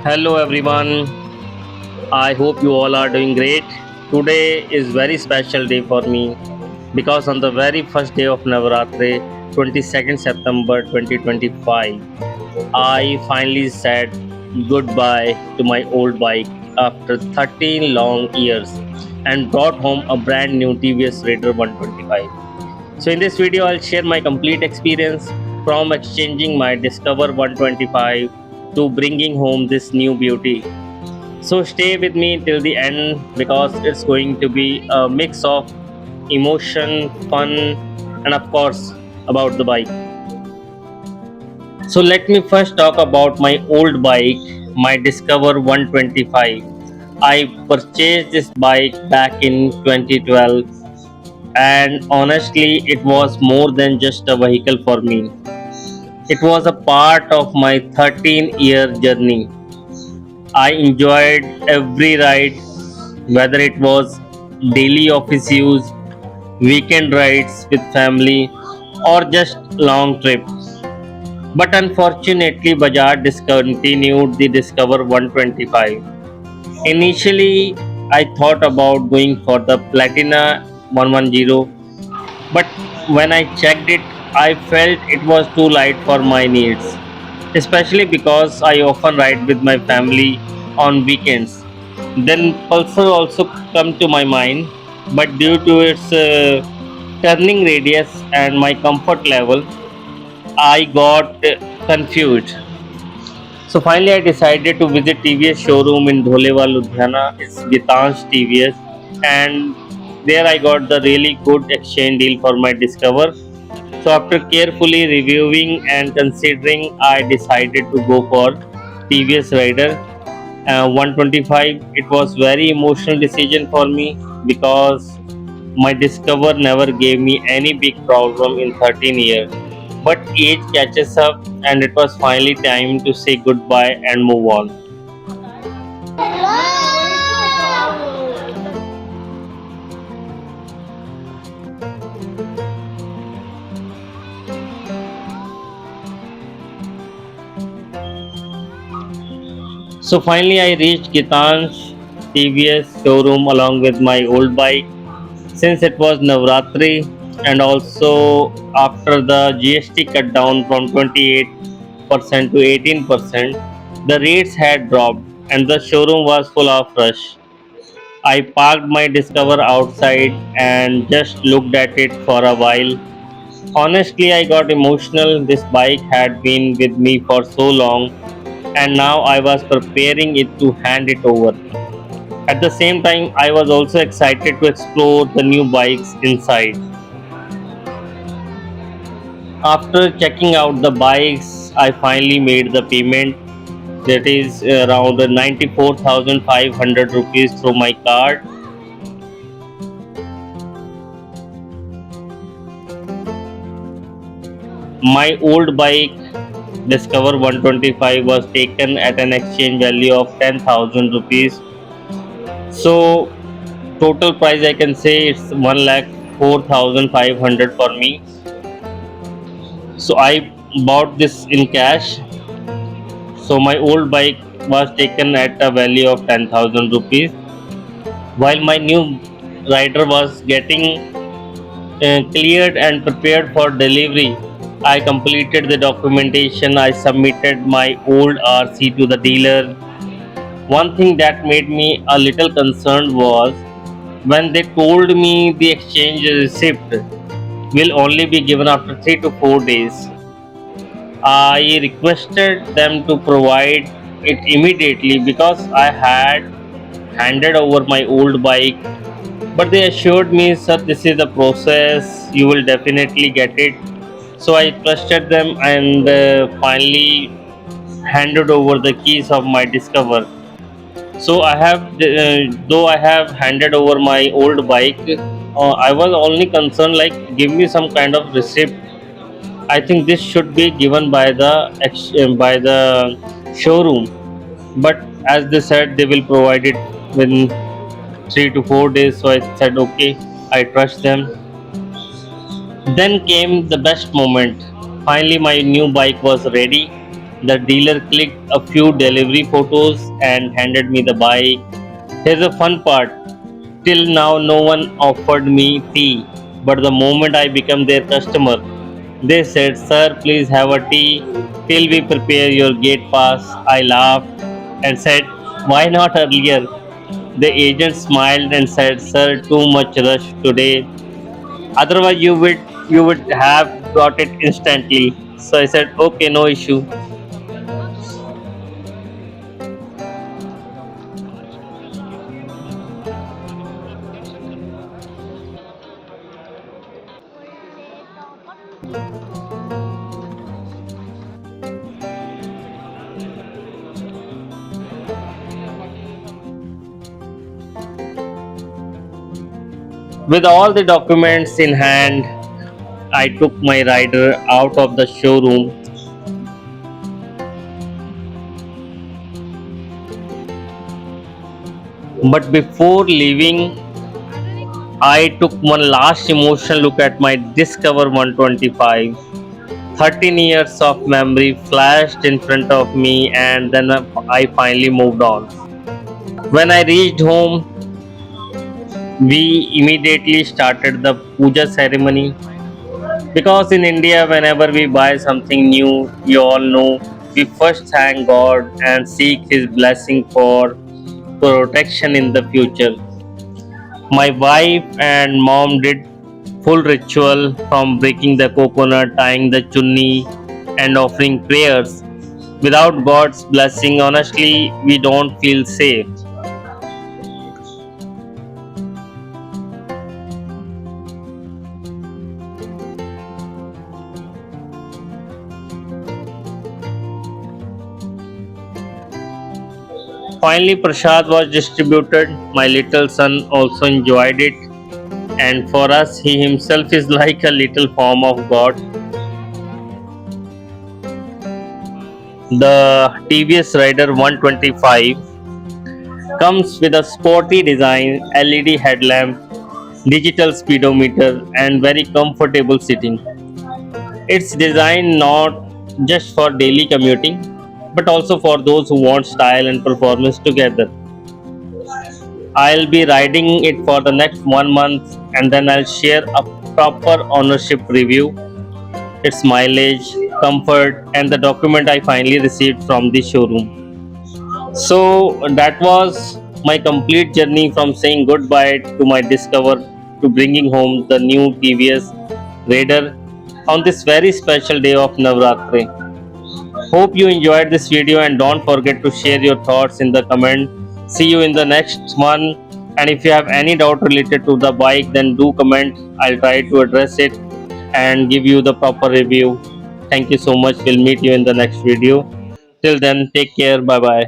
Hello everyone. I hope you all are doing great. Today is very special day for me because on the very first day of Navaratri, 22nd September 2025, I finally said goodbye to my old bike after 13 long years and brought home a brand new TVS Raider 125. So in this video I'll share my complete experience from exchanging my Discover 125 to bringing home this new beauty. So stay with me till the end because it's going to be a mix of emotion, fun, and of course about the bike. So let me first talk about my old bike, my Discover 125. I purchased this bike back in 2012, and honestly it was more than just a vehicle for me. It was a part of my 13-year journey. I enjoyed every ride, whether it was daily office use, weekend rides with family, or just long trips. But unfortunately, Bajaj discontinued the Discover 125. Initially, I thought about going for the Platina 110, but when I checked it, I felt it was too light for my needs, especially because I often ride with my family on weekends. Then Pulsar also come to my mind, but due to its turning radius and my comfort level, I got confused. So finally, I decided to visit TVS showroom in Dholewa, Ludhiana. It's Gitansh TVS, and there I got the really good exchange deal for my Discover. So after carefully reviewing and considering, I decided to go for TVS Rider 125. It was very emotional decision for me because my Discover never gave me any big problem in 13 years. But age catches up, and it was finally time to say goodbye and move on. So finally, I reached Gitansh TVS showroom along with my old bike. Since it was Navratri and also after the GST cut down from 28% to 18%, the rates had dropped and the showroom was full of rush. I parked my Discover outside and just looked at it for a while. Honestly, I got emotional. This bike had been with me for so long, and now I was preparing it to hand it over. At the same time, I was also excited to explore the new bikes inside. After checking out the bikes, I finally made the payment, that is around 94,500 rupees through my card. My old bike Discover 125 was taken at an exchange value of 10,000 rupees. So total price I can say it's 1 lakh 4,500 for me. So I bought this in cash. So my old bike was taken at a value of 10,000 rupees, while my new rider was getting cleared and prepared for delivery. I completed the documentation. I submitted my old RC to the dealer. One thing that made me a little concerned was when they told me the exchange receipt will only be given after 3 to 4 days. I requested them to provide it immediately because I had handed over my old bike, but they assured me, sir, this is the process, you will definitely get it. So I trusted them and finally handed over the keys of my Discover. So I have, though I have handed over my old bike, I was only concerned like give me some kind of receipt. I think this should be given by the by the showroom, but as they said they will provide it within 3 to 4 days. So I said okay, I trust them. Then came the best moment. Finally, my new bike was ready. The dealer clicked a few delivery photos and handed me the bike. Here's the fun part. Till now, no one offered me tea, but the moment I became their customer, they said, "Sir, please have a tea till we prepare your gate pass." I laughed and said, "Why not earlier?" The agent smiled and said, "Sir, too much rush today. Otherwise, you would have got it instantly." So I said, "Okay, no issue." With all the documents in hand, I took my rider out of the showroom. But before leaving, I took one last emotional look at my Discover 125. 13 years of memory flashed in front of me, and then I finally moved on. When I reached home, we immediately started the puja ceremony because in India, whenever we buy something new, you all know, we first thank God and seek His blessing for protection in the future. My wife and mom did full ritual from breaking the coconut, tying the chunni, and offering prayers. Without God's blessing, honestly, we don't feel safe. Finally, prasad was distributed. My little son also enjoyed it, and for us, he himself is like a little form of God. The TVS Rider 125 comes with a sporty design, LED headlamp, digital speedometer, and very comfortable seating. It's designed not just for daily commuting, but also for those who want style and performance together. I'll be riding it for the next 1 month, and then I'll share a proper ownership review, its mileage, comfort, and the document I finally received from the showroom. So that was my complete journey from saying goodbye to my Discover to bringing home the new TVS Raider on this very special day of Navratri. Hope you enjoyed this video and don't forget to share your thoughts in the comment. See you in the next one. And if you have any doubt related to the bike, then do comment. I'll try to address it and give you the proper review. Thank you so much. We'll meet you in the next video. Till then, take care. Bye bye.